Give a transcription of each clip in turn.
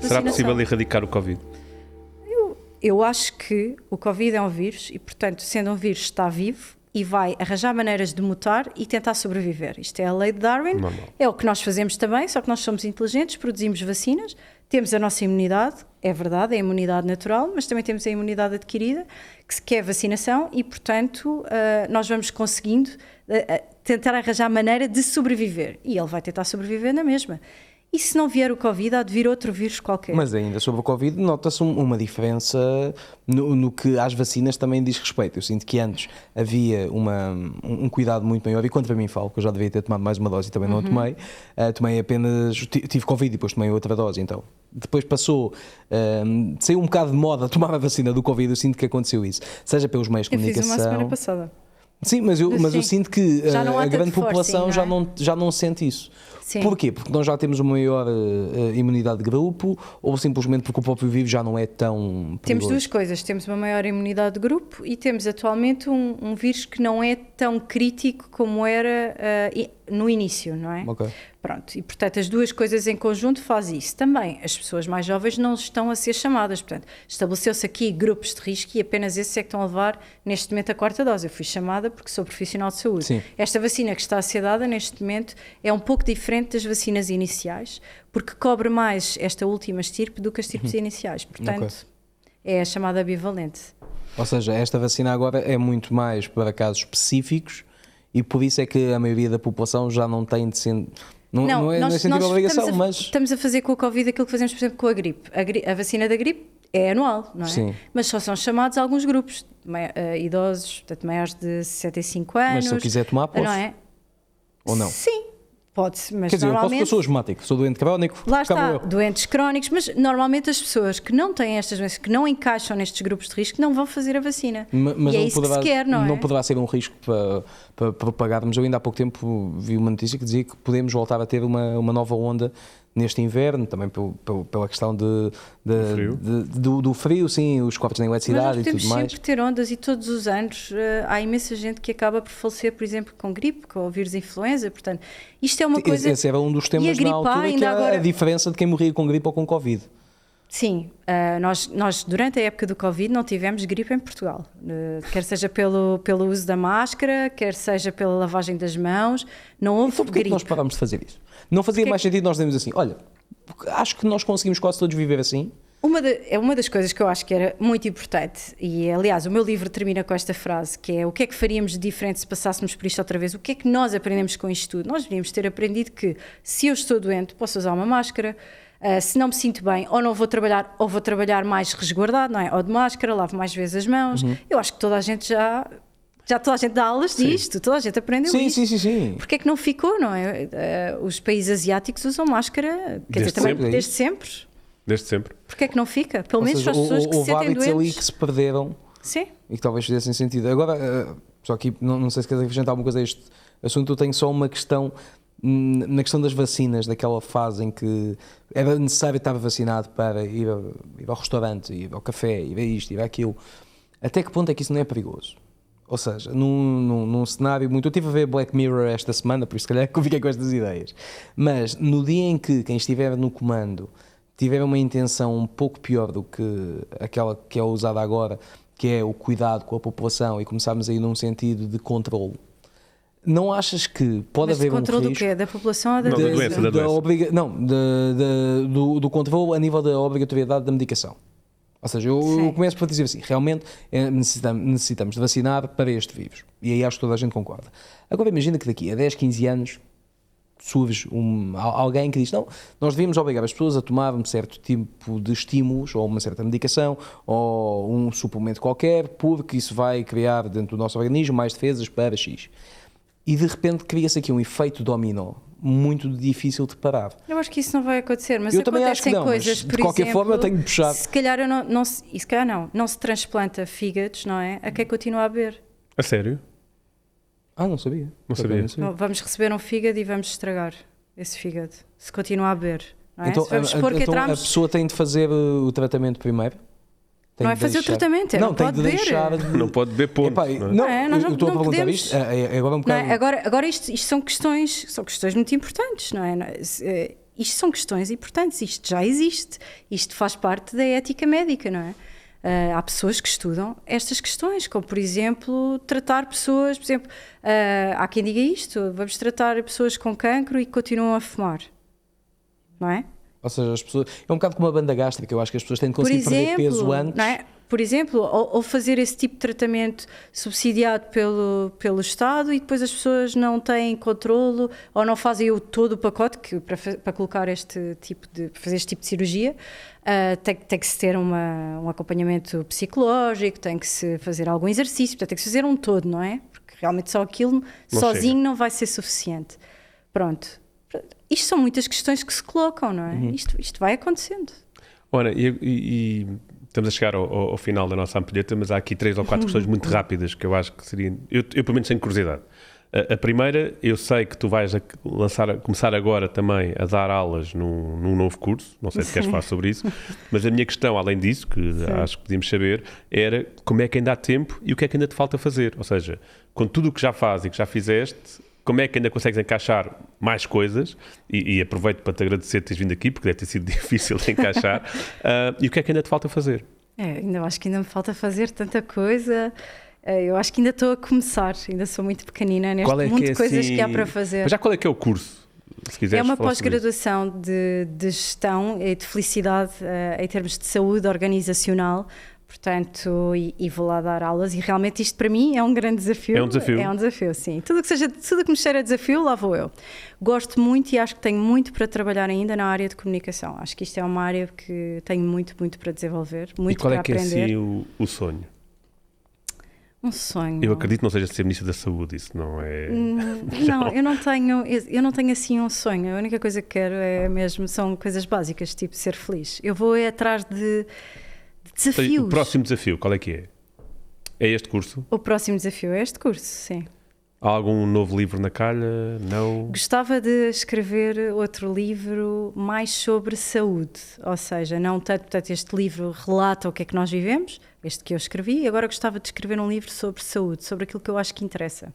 Será vacinação. possível erradicar o Covid? Eu acho que o Covid é um vírus e, portanto, sendo um vírus, está vivo e vai arranjar maneiras de mutar e tentar sobreviver. Isto é a lei de Darwin, Normal. é o que nós fazemos também, só que nós somos inteligentes, produzimos vacinas, temos a nossa imunidade, é verdade, é a imunidade natural, mas também temos a imunidade adquirida, que é a vacinação e, portanto, nós vamos conseguindo tentar arranjar maneira de sobreviver. E ele vai tentar sobreviver na mesma. E se não vier o Covid, há de vir outro vírus qualquer. Mas ainda sobre o Covid, nota-se uma diferença no que às vacinas também diz respeito. Eu sinto que antes havia um cuidado muito maior, e quando para mim falo, que eu já devia ter tomado mais uma dose e também não a tomei, tomei apenas, tive Covid e depois tomei outra dose, então depois saiu um bocado de moda tomar a vacina do Covid, eu sinto que aconteceu isso, seja pelos meios de comunicação. Eu fiz uma semana passada. Sim, mas eu sinto que a grande população forcing, já não sente isso. Sim. Porquê? Porque nós já temos uma maior imunidade de grupo ou simplesmente porque o próprio vírus já não é tão perigoso? Temos duas coisas. Temos uma maior imunidade de grupo e temos atualmente um vírus que não é tão crítico como era no início, não é? Ok. Pronto, e portanto as duas coisas em conjunto fazem isso. Também as pessoas mais jovens não estão a ser chamadas, portanto estabeleceu-se aqui grupos de risco e apenas esses é que estão a levar neste momento a quarta dose. Eu fui chamada porque sou profissional de saúde. Sim. Esta vacina que está a ser dada neste momento é um pouco diferente das vacinas iniciais, porque cobre mais esta última estirpe do que as estirpes iniciais, portanto é a chamada bivalente. Ou seja, esta vacina agora é muito mais para casos específicos e por isso é que a maioria da população já não tem de ser... Não é sentido a obrigação, mas... Estamos a fazer com a Covid aquilo que fazemos, por exemplo, com a gripe. A vacina da gripe é anual, não é? Sim. Mas só são chamados alguns grupos, idosos, portanto, maiores de 65 anos. Mas se eu quiser tomar, posso? Não é? Ou não? Sim, pode-se, mas Quer dizer, eu posso porque normalmente... eu sou asmático, sou doente crónico. Lá está, acabo eu. doentes crónicos, mas normalmente as pessoas que não têm estas doenças, que não encaixam nestes grupos de risco, não vão fazer a vacina. Mas e é isso que se quer, não é? Não poderá ser um risco para propagarmos. Eu ainda há pouco tempo vi uma notícia que dizia que podemos voltar a ter uma nova onda neste inverno, também pela questão do frio, sim, os cortes de eletricidade e tudo mais. Mas nós podemos sempre ter ondas e todos os anos há imensa gente que acaba por falecer, por exemplo, com gripe, com o vírus influenza, portanto, isto é uma coisa... Esse era um dos temas na altura, que era a diferença de quem morria com gripe ou com Covid. Sim, nós durante a época do Covid não tivemos gripe em Portugal, quer seja pelo uso da máscara, quer seja pela lavagem das mãos, não houve Então porquê gripe. que nós parámos de fazer isso? Não fazia mais sentido nós dizermos assim, olha, acho que nós conseguimos quase todos viver assim. Uma das coisas que eu acho que era muito importante, e aliás o meu livro termina com esta frase, que é: o que é que faríamos de diferente se passássemos por isto outra vez? O que é que nós aprendemos com isto tudo? Nós deveríamos ter aprendido que se eu estou doente posso usar uma máscara, se não me sinto bem, ou não vou trabalhar, ou vou trabalhar mais resguardado, não é? Ou de máscara, lavo mais vezes as mãos. Eu acho que toda a gente já toda a gente dá aulas disto, toda a gente aprendeu isto. Sim. Porque é que não ficou, não é? Os países asiáticos usam máscara, quer dizer, também desde sempre. Desde sempre. Porque é que não fica? Pelo menos seja, para as pessoas que se houve sentem hábitos ali doentes. que se perderam. Sim. E que talvez fizessem sentido. Agora, só aqui, não sei se queres acrescentar alguma coisa a este assunto, eu tenho só uma questão, na questão das vacinas, daquela fase em que era necessário estar vacinado para ir ao restaurante, ir ao café, ir a isto, ir àquilo. Até que ponto é que isso não é perigoso? Ou seja, num cenário muito... Eu estive a ver Black Mirror esta semana, por isso se calhar que eu fiquei com estas ideias. Mas no dia em que quem estiver no comando tiver uma intenção um pouco pior do que aquela que é usada agora, que é o cuidado com a população, e começarmos a ir num sentido de controle, não achas que pode haver um risco... controle do quê? Da população ou da doença? Da doença. Do controle a nível da obrigatoriedade da medicação. Ou seja, eu começo por dizer assim, realmente necessitamos de vacinar para este vírus. E aí acho que toda a gente concorda. Agora imagina que daqui a 10, 15 anos surge alguém que diz, não, nós devíamos obrigar as pessoas a tomar um certo tipo de estímulos, ou uma certa medicação, ou um suplemento qualquer, porque isso vai criar dentro do nosso organismo mais defesas para X. E de repente cria-se aqui um efeito dominó muito difícil de parar. Eu acho que isso não vai acontecer, mas eu também acho que acontecem não, coisas, mas por de qualquer exemplo, forma eu tenho de puxar. Se calhar não se transplanta fígados, não é? A quem continua a beber. A sério? Não sabia. Não sabia. Vamos receber um fígado e vamos estragar esse fígado, se continua a beber. Não é? Então, Se vamos supor que então a entramos... pessoa tem de fazer o tratamento primeiro? Não é fazer o tratamento, não pode beber. Não pode beber ponto. Epá, nós eu estou a perguntar podemos. isto agora um bocado... Agora isto são questões muito importantes, não é? isto são questões importantes, isto já existe, isto faz parte da ética médica, não é? Há pessoas que estudam estas questões, como por exemplo tratar pessoas, por exemplo, há quem diga isto, vamos tratar pessoas com cancro e que continuam a fumar, não é? Ou seja, as pessoas, é um bocado como a banda gástrica, eu acho que as pessoas têm de conseguir perder peso antes. Não é? Por exemplo, ou fazer esse tipo de tratamento subsidiado pelo Estado e depois as pessoas não têm controlo ou não fazem todo o pacote que, para colocar fazer este tipo de cirurgia, tem que se ter um acompanhamento psicológico, tem que se fazer algum exercício, portanto, tem que se fazer um todo, não é? Porque realmente só aquilo sozinho não vai ser suficiente. Pronto. Isto são muitas questões que se colocam, não é? Isto vai acontecendo. Ora, e estamos a chegar ao final da nossa ampulheta, mas há aqui 3 ou 4 questões muito rápidas que eu acho que seriam... Eu pelo menos tenho curiosidade. A primeira, eu sei que tu vais começar agora também a dar aulas num novo curso, não sei se queres falar sobre isso, mas a minha questão, além disso, que acho que podíamos saber, era como é que ainda há tempo e o que é que ainda te falta fazer. Ou seja, com tudo o que já fazes e que já fizeste, como é que ainda consegues encaixar mais coisas, e aproveito para te agradecer teres vindo aqui, porque deve ter sido difícil de encaixar, e o que é que ainda te falta fazer? Ainda acho que ainda me falta fazer tanta coisa. Eu acho que ainda estou a começar, ainda sou muito pequenina neste mundo de coisas que há para fazer. Mas já qual é que é o curso? Se quiseres, é uma pós-graduação de gestão e de felicidade em termos de saúde organizacional, portanto, e vou lá dar aulas e realmente isto para mim é um grande desafio. É um desafio? É um desafio, sim. Tudo que me cheira a desafio, lá vou eu. Gosto muito e acho que tenho muito para trabalhar ainda na área de comunicação. Acho que isto é uma área que tenho muito, muito para desenvolver, muito para aprender. E qual é que é assim o sonho? Um sonho. Eu acredito que não seja ser Ministro da Saúde, isso não é... Não, eu não tenho assim um sonho. A única coisa que quero são coisas básicas, tipo ser feliz. Eu vou atrás de desafios. O próximo desafio, qual é que é? É este curso? O próximo desafio é este curso, sim. Há algum novo livro na calha? Não? Gostava de escrever outro livro mais sobre saúde, ou seja, não tanto, portanto, este livro relata o que é que nós vivemos, este que eu escrevi, e agora gostava de escrever um livro sobre saúde, sobre aquilo que eu acho que interessa.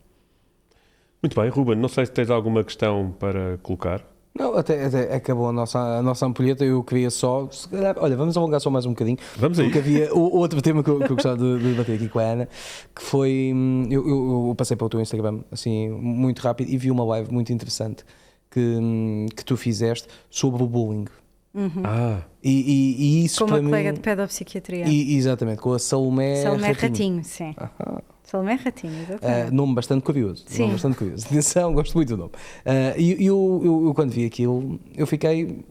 Muito bem, Ruben, não sei se tens alguma questão para colocar. Não, até acabou a nossa ampulheta. Eu queria só, se calhar, olha, vamos alongar só mais um bocadinho. Vamos aí. Porque havia outro tema que eu gostava de debater aqui com a Ana, que foi, eu passei para o teu Instagram, assim, muito rápido, e vi uma live muito interessante que tu fizeste sobre o bullying. E isso com uma para colega mim, de pedopsiquiatria. Exatamente, com a Salomé Ratinho, sim. Salomé Ratinho, exatamente. Nome bastante curioso. Sim. Nome bastante curioso. Atenção, gosto muito do nome. Eu quando vi aquilo, eu fiquei...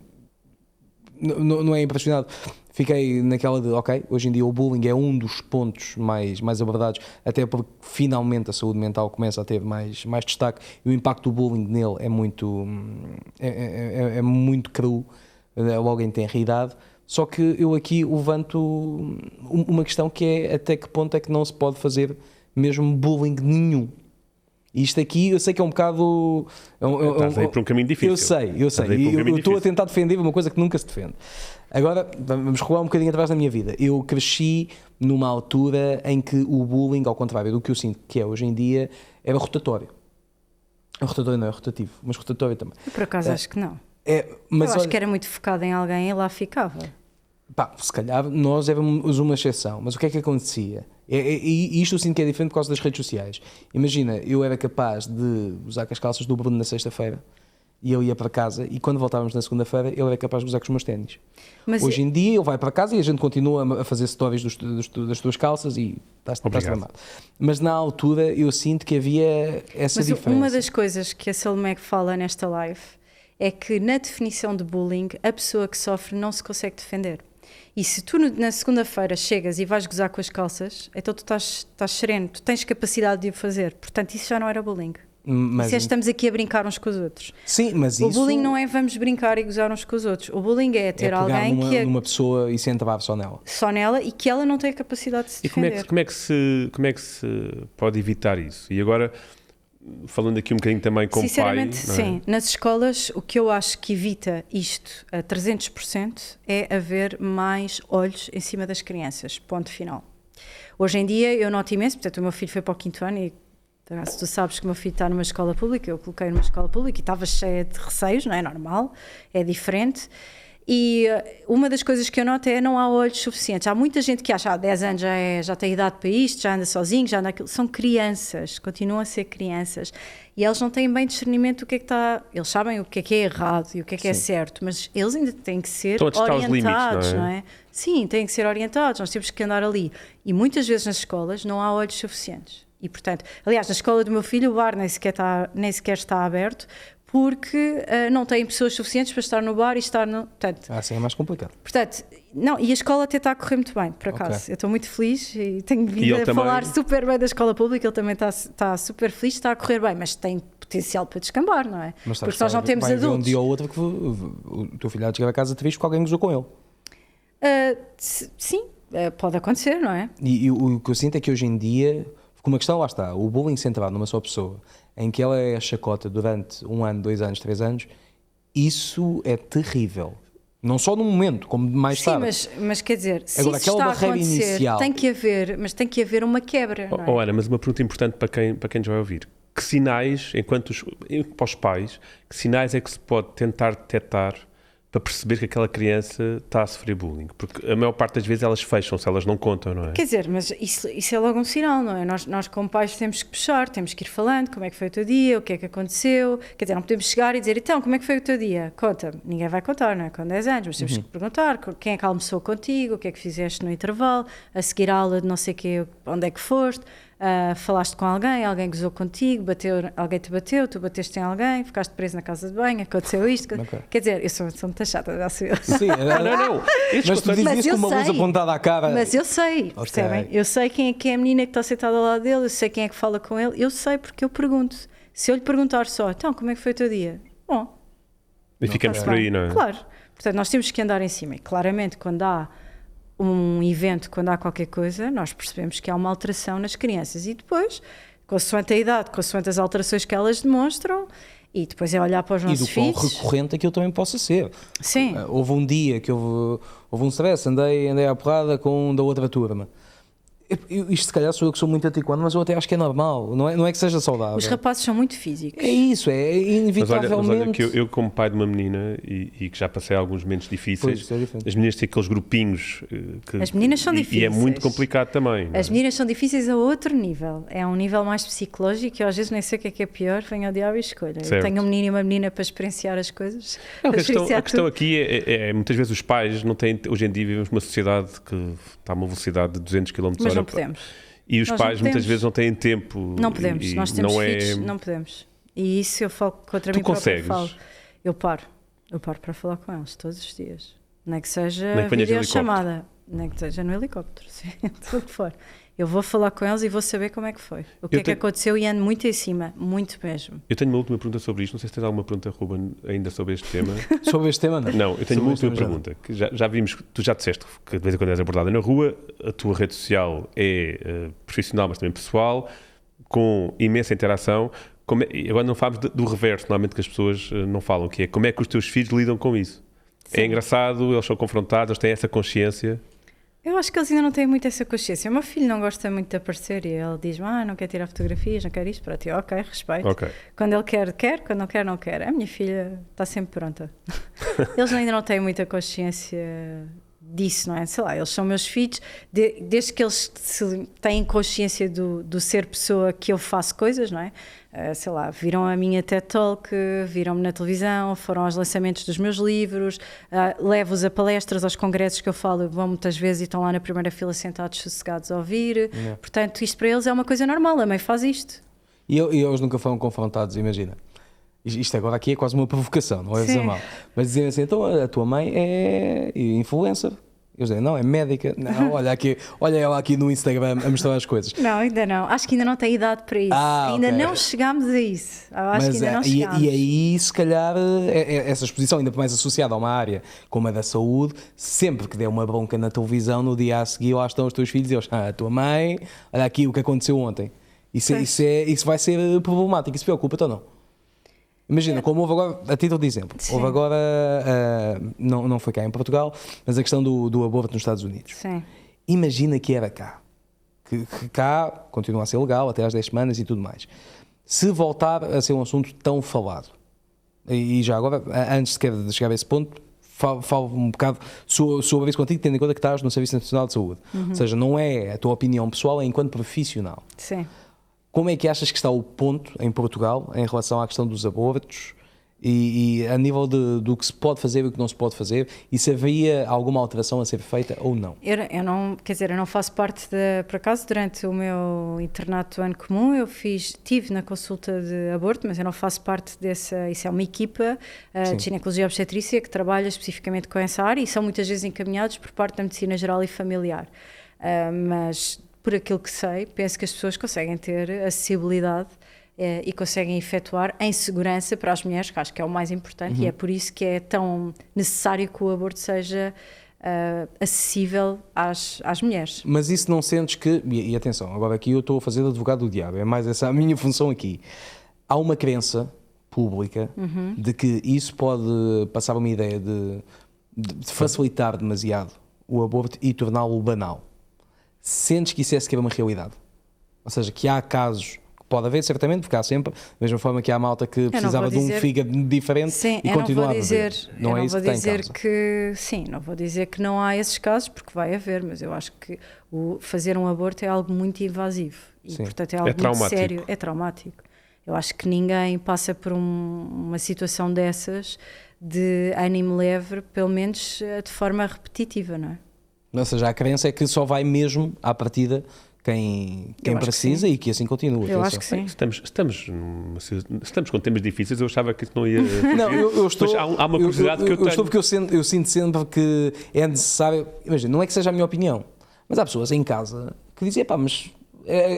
Não é impressionado. Fiquei naquela de, ok, hoje em dia o bullying é um dos pontos mais abordados, até porque finalmente a saúde mental começa a ter mais destaque e o impacto do bullying nele é muito cru, logo em tenra idade. Só que eu aqui levanto uma questão que é até que ponto é que não se pode fazer mesmo bullying nenhum. E isto aqui, eu sei que é um bocado... Estás aí por um caminho difícil. Eu sei. Eu estou a tentar defender uma coisa que nunca se defende. Agora, vamos recuar um bocadinho atrás da minha vida. Eu cresci numa altura em que o bullying, ao contrário do que eu sinto que é hoje em dia, era rotatório. Rotatório não é rotativo, mas rotatório também. Eu, por acaso, acho que não. Mas eu acho que era muito focado em alguém e lá ficava. Se calhar nós éramos uma exceção, mas o que é que acontecia? E isto eu sinto que é diferente por causa das redes sociais. Imagina, eu era capaz de usar com as calças do Bruno na sexta-feira e eu ia para casa, e quando voltávamos na segunda-feira ele era capaz de usar com os meus ténis. Hoje em dia ele vai para casa e a gente continua a fazer stories das tuas calças e estás tramado. Mas na altura eu sinto que havia essa diferença. Uma das coisas que a Salomé fala nesta live é que na definição de bullying a pessoa que sofre não se consegue defender. E se tu na segunda-feira chegas e vais gozar com as calças, então tu estás sereno, tu tens capacidade de o fazer. Portanto, isso já não era bullying. Isso estamos aqui a brincar uns com os outros. Sim, mas o bullying não é vamos brincar e gozar uns com os outros. O bullying é ter alguém que numa pessoa e se entrar só nela. E que ela não tem a capacidade de se defender. E como é que se pode evitar isso? E agora... Falando aqui um bocadinho também com sinceramente, pai... sim. Nas escolas, o que eu acho que evita isto a 300% é haver mais olhos em cima das crianças. Ponto final. Hoje em dia, eu noto imenso, portanto, o meu filho foi para o 5º ano e Então, se tu sabes que o meu filho está numa escola pública, eu coloquei numa escola pública e estava cheia de receios, não é normal, é diferente. E uma das coisas que eu noto é não há olhos suficientes. Há muita gente que acha, 10 anos já tem idade para isto, já anda sozinho, já anda aquilo. São crianças, continuam a ser crianças. E eles não têm bem discernimento do que é que está... Eles sabem o que é errado e o que é certo, mas eles ainda têm que ser orientados, não é? Sim, têm que ser orientados, nós temos que andar ali. E muitas vezes nas escolas não há olhos suficientes. E, portanto, aliás, na escola do meu filho o bar nem sequer está aberto, porque não têm pessoas suficientes para estar no bar e estar no... Portanto, assim é mais complicado. Portanto, não, e a escola até está a correr muito bem, por acaso. Okay. Eu estou muito feliz e tenho vindo a falar super bem da escola pública, ele também está super feliz, está a correr bem, mas tem potencial para descambar, não é? Mas porque nós não temos adultos. Um dia ou outro que o teu filho há de chegar a casa te visto que alguém gozou com ele. Sim, pode acontecer, não é? E o que eu sinto é que hoje em dia, como a questão lá está, o bullying centrado numa só pessoa, em que ela é a chacota durante 1 ano, 2 anos, 3 anos, isso é terrível. Não só no momento, como mais tarde. Sim, mas quer dizer, se agora, isso está a acontecer, inicial... tem que haver uma quebra, não é? Ana, mas uma pergunta importante para quem nos vai ouvir. Que sinais, para os pais, que sinais é que se pode tentar detectar para perceber que aquela criança está a sofrer bullying? Porque a maior parte das vezes elas fecham-se, elas não contam, não é? Quer dizer, mas isso é logo um sinal, não é? Nós como pais temos que puxar, temos que ir falando como é que foi o teu dia, o que é que aconteceu. Quer dizer, não podemos chegar e dizer, então, como é que foi o teu dia? Conta-me. Ninguém vai contar, não é? Com 10 anos, mas temos que perguntar quem é que almoçou contigo, o que é que fizeste no intervalo, a seguir a aula de não sei o quê, onde é que foste. Falaste com alguém gozou contigo, alguém te bateu, tu bateste em alguém, ficaste preso na casa de banho, aconteceu isto. Okay. Quer dizer, eu sou muito chata, já sei. Sim, não. Mas tu dizes isso com uma luz apontada à cara. Mas eu sei, percebem? Eu sei quem é a menina que está sentada ao lado dele, eu sei quem é que fala com ele, eu sei porque eu pergunto. Se eu lhe perguntar só, então, como é que foi o teu dia? Bom. E ficamos por aí, não é? Claro. Portanto, nós temos que andar em cima. E claramente, quando há um evento, quando há qualquer coisa, nós percebemos que há uma alteração nas crianças e depois, consoante a idade, consoante as alterações que elas demonstram, e depois é olhar para os nossos filhos. E do quão recorrente aquilo também possa ser. Sim. Houve um dia que houve um stress, andei à porrada com um da outra turma. Isto se calhar sou eu que sou muito antiquado, mas eu até acho que é normal, não é que seja saudável. Os rapazes são muito físicos. É isso, é inevitavelmente. Mas olha que eu como pai de uma menina e que já passei alguns momentos difíceis, as meninas têm aqueles grupinhos que, as meninas são difíceis. E é muito complicado também. As meninas são difíceis a outro nível, é um nível mais psicológico e eu às vezes nem sei o que é pior, venho ao diabo e escolha. Eu tenho um menino e uma menina para experienciar as coisas. Não, a questão aqui é muitas vezes os pais não têm, hoje em dia vivemos numa sociedade que está a uma velocidade de 200 km/h. Mas não podemos. E os pais muitas vezes não têm tempo. Não podemos, nós temos filhos, não podemos. E isso eu falo contra mim próprio. Eu paro para falar com eles todos os dias. Nem que seja videochamada, nem que seja no helicóptero, tudo que for. Eu vou falar com eles e vou saber como é que foi. O que é que aconteceu e ando muito em cima, muito mesmo. Eu tenho uma última pergunta sobre isto. Não sei se tens alguma pergunta, Ruben, ainda sobre este tema. Sobre este tema, não? Não, eu tenho uma última pergunta. Que já vimos, tu já disseste que de vez em quando és abordada na rua, a tua rede social é profissional, mas também pessoal, com imensa interação. Agora não falamos do reverso, normalmente que as pessoas não falam, que é como é que os teus filhos lidam com isso. Sim. É engraçado, eles são confrontados, eles têm essa consciência. Eu acho que eles ainda não têm muito essa consciência. O meu filho não gosta muito de aparecer e ele diz-me, não quer tirar fotografias, não quer isto para ti. Ok, respeito. Okay. Quando ele quer, quando não quer, não quer. A minha filha está sempre pronta. Eles ainda não têm muita consciência disso, não é? Sei lá, eles são meus filhos, desde que eles têm consciência do ser pessoa que eu faço coisas, não é? Sei lá, viram a minha TED Talk, viram-me na televisão, foram aos lançamentos dos meus livros, levo-os a palestras, aos congressos que eu falo, vão muitas vezes e estão lá na primeira fila sentados sossegados a ouvir. Portanto, isto para eles é uma coisa normal, a mãe faz isto. E eles nunca foram confrontados, imagina. Isto agora aqui é quase uma provocação, não é dizer mal. Mas dizem assim, então a tua mãe é influencer. Eu dizia, não, é médica. Não, olha ela aqui no Instagram a mostrar as coisas. Não, ainda não. Acho que ainda não tem idade para isso. Ainda não chegámos a isso. Acho que ainda não chegámos. E aí, se calhar, essa exposição, ainda mais associada a uma área como a da saúde, sempre que der uma bronca na televisão, no dia a seguir, lá estão os teus filhos e eles, a tua mãe, olha aqui o que aconteceu ontem. Isso vai ser problemático. Isso preocupa-te ou não? Imagina, como houve agora, a título de exemplo, houve agora, não foi cá em Portugal, mas a questão do aborto nos Estados Unidos. Sim. Imagina que era cá, que cá continua a ser legal até às 10 semanas e tudo mais. Se voltar a ser um assunto tão falado, e já agora, antes sequer de chegar a esse ponto, falo um bocado sobre isso contigo, tendo em conta que estás no Serviço Nacional de Saúde. Ou seja, não é a tua opinião pessoal, é enquanto profissional. Sim. Como é que achas que está o ponto em Portugal em relação à questão dos abortos e a nível do que se pode fazer e o que não se pode fazer, e se havia alguma alteração a ser feita ou não? Eu não faço parte por acaso, durante o meu internato do ano comum, estive na consulta de aborto, mas eu não faço parte dessa, isso é uma equipa de ginecologia e obstetrícia que trabalha especificamente com essa área e são muitas vezes encaminhados por parte da medicina geral e familiar. Mas, por aquilo que sei, penso que as pessoas conseguem ter acessibilidade e conseguem efetuar em segurança para as mulheres, que acho que é o mais importante, e é por isso que é tão necessário que o aborto seja acessível às mulheres. Mas isso não sentes que, e atenção, agora aqui eu estou a fazer de advogado do diabo, é mais essa a minha função aqui. Há uma crença pública de que isso pode passar uma ideia de facilitar demasiado o aborto e torná-lo banal. Sentes que isso é sequer uma realidade? Ou seja, que há casos... Pode haver, certamente, porque há sempre, da mesma forma que há malta que precisava de um fígado diferente e continuava a beber. Não é isso que está em causa. Sim, não vou dizer que não há esses casos, porque vai haver, mas eu acho que fazer um aborto é algo muito invasivo e, portanto, é algo muito sério, é traumático. Eu acho que ninguém passa por uma situação dessas de ânimo leve, pelo menos de forma repetitiva, não é? Ou seja, a crença é que só vai mesmo à partida quem precisa e que assim continua. Eu acho que sim. Estamos com temas difíceis, eu achava que isso não ia... Não, eu estou... Há uma curiosidade que eu tenho. Eu estou porque eu sinto sempre que é necessário... Imagina, não é que seja a minha opinião, mas há pessoas em casa que dizem, pá, mas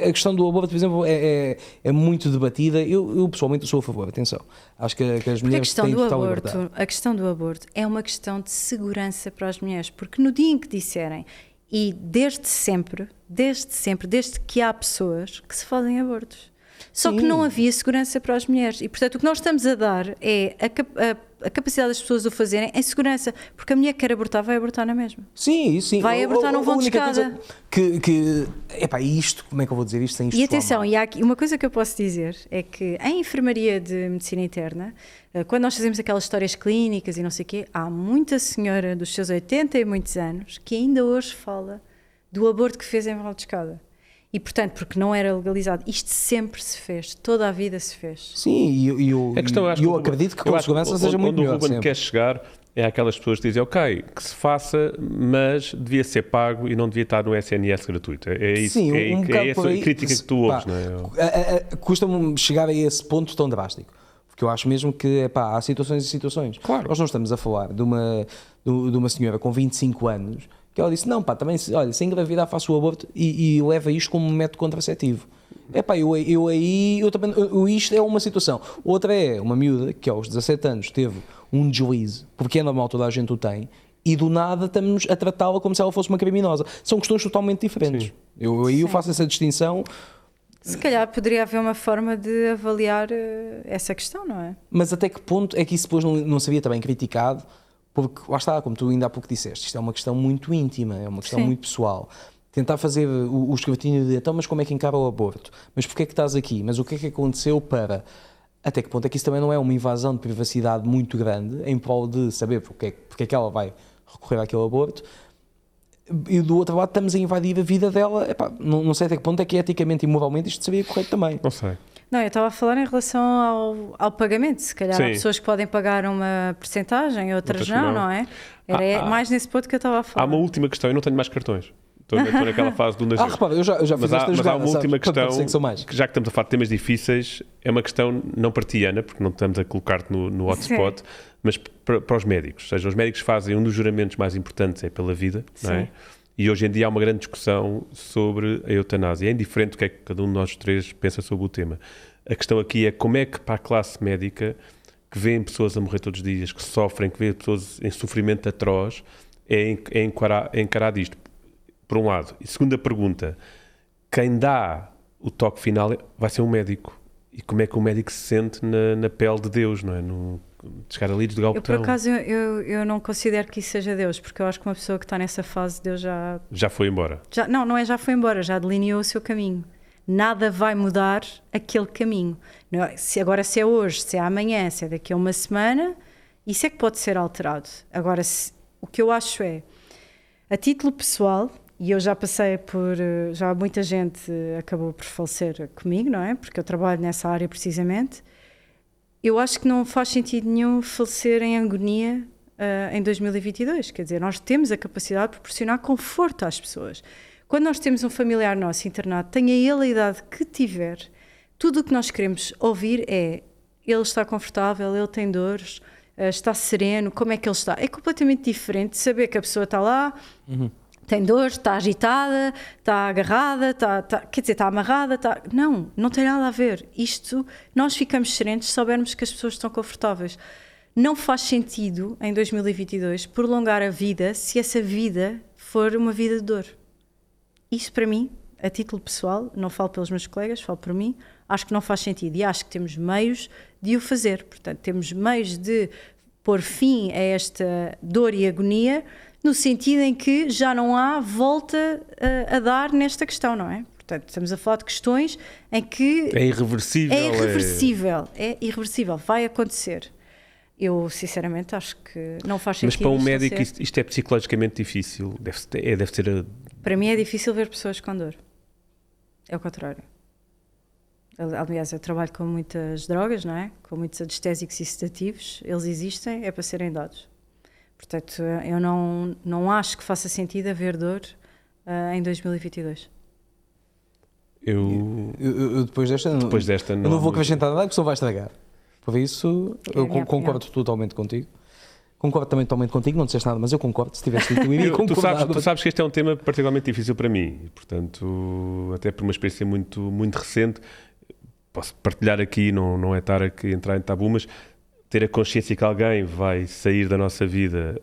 a questão do aborto, por exemplo, é muito debatida. Eu pessoalmente sou a favor, atenção. Acho que as mulheres têm total liberdade. A questão do aborto é uma questão de segurança para as mulheres, porque no dia em que disserem, e desde sempre, desde que há pessoas que se fazem abortos. Só que não havia segurança para as mulheres. E, portanto, o que nós estamos a dar é a capacidade das pessoas o fazerem em segurança. Porque a mulher que quer abortar, vai abortar na mesma. Sim. Vai abortar, não vão de escada. Epá, isto, como é que eu vou dizer isto sem isto? E atenção, e há aqui uma coisa que eu posso dizer é que em enfermaria de medicina interna, quando nós fazemos aquelas histórias clínicas e não sei o quê, há muita senhora dos seus 80 e muitos anos que ainda hoje fala do aborto que fez em Val de Escada. E, portanto, porque não era legalizado, isto sempre se fez, toda a vida se fez. Sim, e eu acredito que com segurança seja muito melhor. Onde o Ruben quer chegar é aquelas pessoas que dizem, ok, que se faça, mas devia ser pago e não devia estar no SNS gratuito. É isso. Sim, é essa a crítica que tu ouves, não é? Custa-me chegar a esse ponto tão drástico. Porque eu acho mesmo que, há situações e situações. Claro. Nós não estamos a falar de uma senhora com 25 anos que ela disse, não, também, olha, se engravidar faço o aborto e leva isto como método contraceptivo. Isto é uma situação. Outra é uma miúda que aos 17 anos teve um deslize, porque é normal, toda a gente o tem, e do nada estamos a tratá-la como se ela fosse uma criminosa. São questões totalmente diferentes. Eu faço essa distinção. Se calhar poderia haver uma forma de avaliar essa questão, não é? Mas até que ponto é que isso depois não seria também criticado? Porque, lá está, como tu ainda há pouco disseste, isto é uma questão muito íntima, é uma questão muito pessoal. Tentar fazer o escrutínio de, então, mas como é que encara o aborto? Mas porquê é que estás aqui? Mas o que é que aconteceu para... Até que ponto é que isso também não é uma invasão de privacidade muito grande em prol de saber porque é que ela vai recorrer àquele aborto? E do outro lado estamos a invadir a vida dela. Não sei até que ponto é que eticamente e moralmente isto seria correto também. Não sei. Não, eu estava a falar em relação ao pagamento. Se calhar há pessoas que podem pagar uma percentagem, outras não é? Era mais nesse ponto que eu estava a falar. Há uma última questão, eu não tenho mais cartões. Estou naquela fase do nascer. Repara, eu já fiz esta jogada. Mas há uma última questão, que já que estamos a falar de temas difíceis, é uma questão não partiana, porque não estamos a colocar-te no hotspot, mas para os médicos. Ou seja, os médicos fazem um dos juramentos mais importantes, é pela vida, não é? E hoje em dia há uma grande discussão sobre a eutanásia. É indiferente o que é que cada um de nós três pensa sobre o tema. A questão aqui é como é que para a classe médica, que vê pessoas a morrer todos os dias, que sofrem, que vê pessoas em sofrimento atroz, é encarar isto, por um lado. E segunda pergunta, quem dá o toque final vai ser um médico. E como é que o médico se sente na pele de Deus, não é? de chegar ali, desligar o Eu, por botão. acaso, eu não considero que isso seja Deus, porque eu acho que uma pessoa que está nessa fase, Deus Já foi embora. não é já foi embora, já delineou o seu caminho. Nada vai mudar aquele caminho. Não, se é hoje, se é amanhã, se é daqui a uma semana, isso é que pode ser alterado. Agora, o que eu acho é, a título pessoal, e eu já passei por, já muita gente acabou por falecer comigo, não é? Porque eu trabalho nessa área precisamente. Eu acho que não faz sentido nenhum falecer em agonia em 2022. Quer dizer, nós temos a capacidade de proporcionar conforto às pessoas. Quando nós temos um familiar nosso internado, tenha ele a idade que tiver, tudo o que nós queremos ouvir é ele está confortável, ele tem dores, está sereno, como é que ele está? É completamente diferente de saber que a pessoa está lá, tem dores, está agitada, está agarrada, quer dizer, está amarrada, não tem nada a ver. Isto, nós ficamos serenos se soubermos que as pessoas estão confortáveis. Não faz sentido, em 2022, prolongar a vida se essa vida for uma vida de dor. Isso, para mim, a título pessoal, não falo pelos meus colegas, falo por mim, acho que não faz sentido e acho que temos meios de o fazer. Portanto, temos meios de pôr fim a esta dor e agonia, no sentido em que já não há volta a dar nesta questão, não é? Portanto, estamos a falar de questões em que... É irreversível. É irreversível, vai acontecer. Eu, sinceramente, acho que não faz sentido. Mas para um médico isto é psicologicamente difícil. Deve ser Para mim é difícil ver pessoas com dor. É o contrário. Aliás, eu trabalho com muitas drogas, não é? Com muitos anestésicos e sedativos. Eles existem, é para serem dados. Portanto, eu não acho que faça sentido haver dor em 2022. Eu depois desta não, eu não vou acrescentar nada porque só vai estragar. Por isso, eu concordo totalmente contigo. Concordo também totalmente contigo, não disseste nada, mas eu concordo. Se tivesse dito, eu iria concordar. Tu sabes que este é um tema particularmente difícil para mim. Portanto, até por uma experiência muito, muito recente, posso partilhar aqui, não é estar aqui a entrar em tabu, mas ter a consciência que alguém vai sair da nossa vida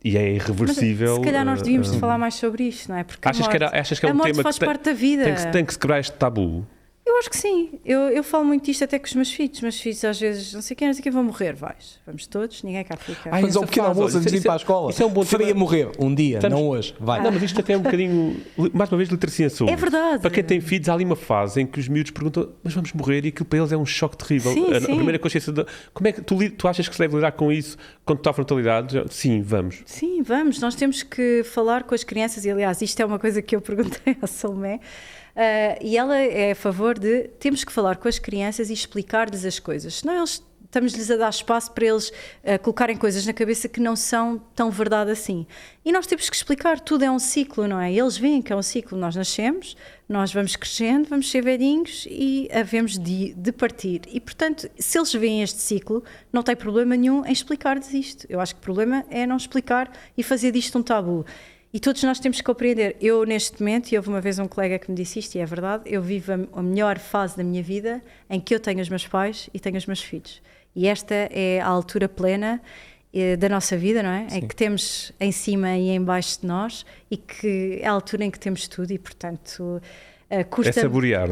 e é irreversível. Mas, se calhar nós devíamos falar mais sobre isto, não é? Porque achas que é um tema faz parte da vida. Tem que se quebrar este tabu? Eu acho que sim. Eu falo muito disto até com os meus filhos. Os meus filhos às vezes, não sei quem vão morrer, vais. Vamos todos, ninguém cá fica. Mas ao pequeno almoço antes de ir para a escola. Isso é um bom Faria morrer um dia, não hoje. Vai. Não, mas isto até é um bocadinho, mais uma vez, literacia em saúde. É verdade. Para quem tem filhos, há ali uma fase em que os miúdos perguntam, mas vamos morrer? E aquilo para eles é um choque terrível. Sim, a sim. primeira consciência como é que tu achas que se deve lidar com isso quando está à frontalidade? Sim, vamos. Sim, vamos. Nós temos que falar com as crianças e, aliás, isto é uma coisa que eu perguntei à Salomé. E ela é a favor de temos que falar com as crianças e explicar-lhes as coisas, senão estamos-lhes a dar espaço para eles colocarem coisas na cabeça que não são tão verdade assim. E nós temos que explicar, tudo é um ciclo, não é? Eles veem que é um ciclo, nós nascemos, nós vamos crescendo, vamos ser velhinhos e havemos de partir. E, portanto, se eles veem este ciclo, não tem problema nenhum em explicar-lhes isto. Eu acho que o problema é não explicar e fazer disto um tabu. E todos nós temos que compreender. Eu, neste momento, e houve uma vez um colega que me disse isto, e é verdade, eu vivo a melhor fase da minha vida em que eu tenho os meus pais e tenho os meus filhos. E esta é a altura plena da nossa vida, não é? Sim. Em que temos em cima e em baixo de nós e que é a altura em que temos tudo e, portanto...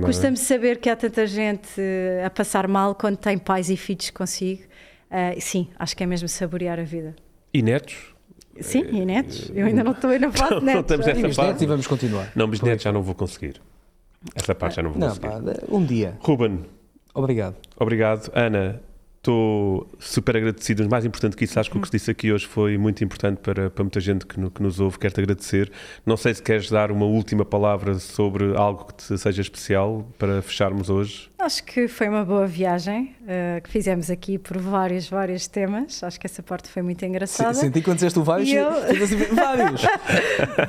Custa-me saber que há tanta gente a passar mal quando tem pais e filhos consigo. Sim, acho que é mesmo saborear a vida. E netos? Sim, e netos. Eu ainda não estou na fase de netos. Não estamos nessa fase. E vamos continuar. Não, mas netos já não vou conseguir. Essa parte já não vou conseguir. Um dia. Ruben. Obrigado. Obrigado. Ana, estou super agradecido. Mas mais importante que isso, acho que o que se disse aqui hoje foi muito importante para muita gente que nos ouve. Quero-te agradecer. Não sei se queres dar uma última palavra sobre algo que te seja especial para fecharmos hoje. Acho que foi uma boa viagem que fizemos aqui por vários temas. Acho que essa parte foi muito engraçada. Senti quando disseste vários,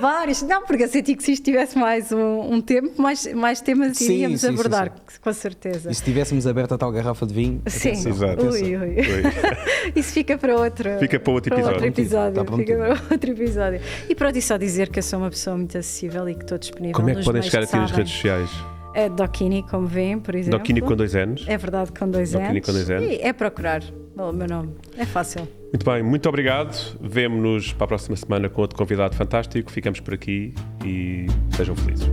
vários. Não, porque eu senti que se isto tivesse mais um tempo, mais temas iríamos abordar, com certeza. E se tivéssemos aberto a tal garrafa de vinho... Sim, exato. Ui. Isso fica para outro episódio. Fica para outro episódio. E pronto, e só dizer que eu sou uma pessoa muito acessível e que estou disponível. Como é que podem chegar aqui nas redes sociais? Docchini, como veem, por exemplo. Docchini com 2 N's. É verdade, com 2 N's. E é procurar o meu nome. É fácil. Muito bem, muito obrigado. Vemo-nos para a próxima semana com outro convidado fantástico. Ficamos por aqui e sejam felizes.